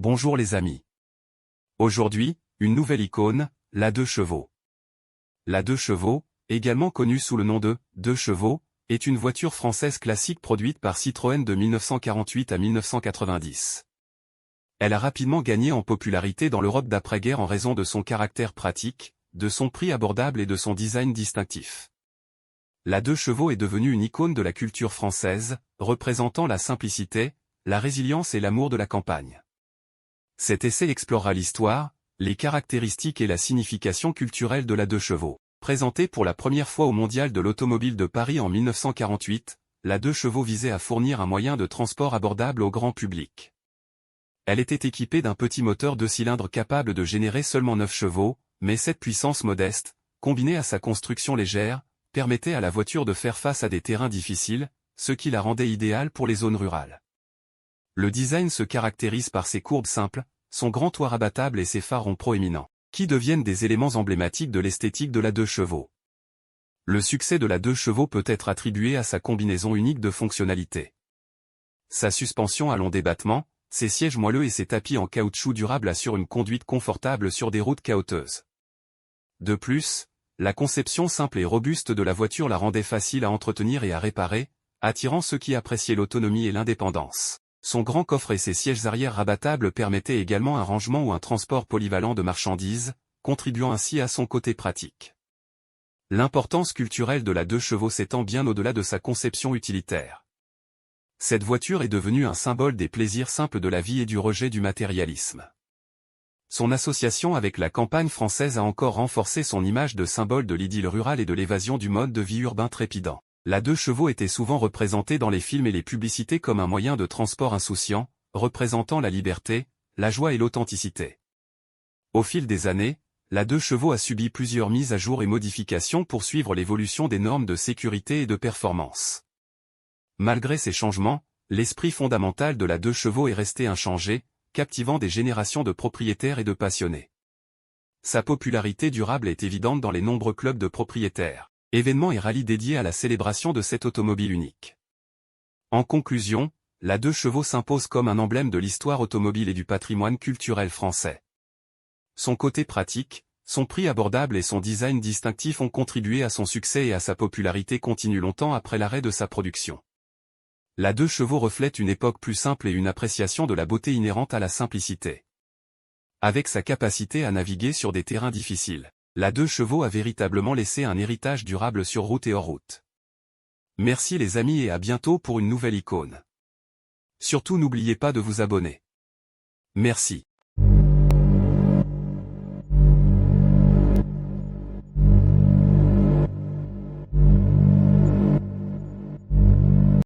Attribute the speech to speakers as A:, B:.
A: Bonjour les amis. Aujourd'hui, une nouvelle icône, la 2 chevaux. La 2 chevaux, également connue sous le nom de 2 chevaux, est une voiture française classique produite par Citroën de 1948 à 1990. Elle a rapidement gagné en popularité dans l'Europe d'après-guerre en raison de son caractère pratique, de son prix abordable et de son design distinctif. La 2 chevaux est devenue une icône de la culture française, représentant la simplicité, la résilience et l'amour de la campagne. Cet essai explorera l'histoire, les caractéristiques et la signification culturelle de la 2 chevaux. Présentée pour la première fois au Mondial de l'Automobile de Paris en 1948, la 2 chevaux visait à fournir un moyen de transport abordable au grand public. Elle était équipée d'un petit moteur 2 cylindres capable de générer seulement 9 chevaux, mais cette puissance modeste, combinée à sa construction légère, permettait à la voiture de faire face à des terrains difficiles, ce qui la rendait idéale pour les zones rurales. Le design se caractérise par ses courbes simples, son grand toit rabattable et ses phares ronds proéminents, qui deviennent des éléments emblématiques de l'esthétique de la 2 chevaux. Le succès de la 2 chevaux peut être attribué à sa combinaison unique de fonctionnalités. Sa suspension à long débattement, ses sièges moelleux et ses tapis en caoutchouc durable assurent une conduite confortable sur des routes caouteuses. De plus, la conception simple et robuste de la voiture la rendait facile à entretenir et à réparer, attirant ceux qui appréciaient l'autonomie et l'indépendance. Son grand coffre et ses sièges arrière rabattables permettaient également un rangement ou un transport polyvalent de marchandises, contribuant ainsi à son côté pratique. L'importance culturelle de la 2 chevaux s'étend bien au-delà de sa conception utilitaire. Cette voiture est devenue un symbole des plaisirs simples de la vie et du rejet du matérialisme. Son association avec la campagne française a encore renforcé son image de symbole de l'idylle rurale et de l'évasion du mode de vie urbain trépidant. La 2 chevaux était souvent représentée dans les films et les publicités comme un moyen de transport insouciant, représentant la liberté, la joie et l'authenticité. Au fil des années, la 2 chevaux a subi plusieurs mises à jour et modifications pour suivre l'évolution des normes de sécurité et de performance. Malgré ces changements, l'esprit fondamental de la 2 chevaux est resté inchangé, captivant des générations de propriétaires et de passionnés. Sa popularité durable est évidente dans les nombreux clubs de propriétaires, événements et rallyes dédiés à la célébration de cette automobile unique. En conclusion, la 2 chevaux s'impose comme un emblème de l'histoire automobile et du patrimoine culturel français. Son côté pratique, son prix abordable et son design distinctif ont contribué à son succès et à sa popularité continue longtemps après l'arrêt de sa production. La 2 chevaux reflète une époque plus simple et une appréciation de la beauté inhérente à la simplicité. Avec sa capacité à naviguer sur des terrains difficiles, la 2 chevaux a véritablement laissé un héritage durable sur route et hors route. Merci les amis et à bientôt pour une nouvelle icône. Surtout n'oubliez pas de vous abonner. Merci.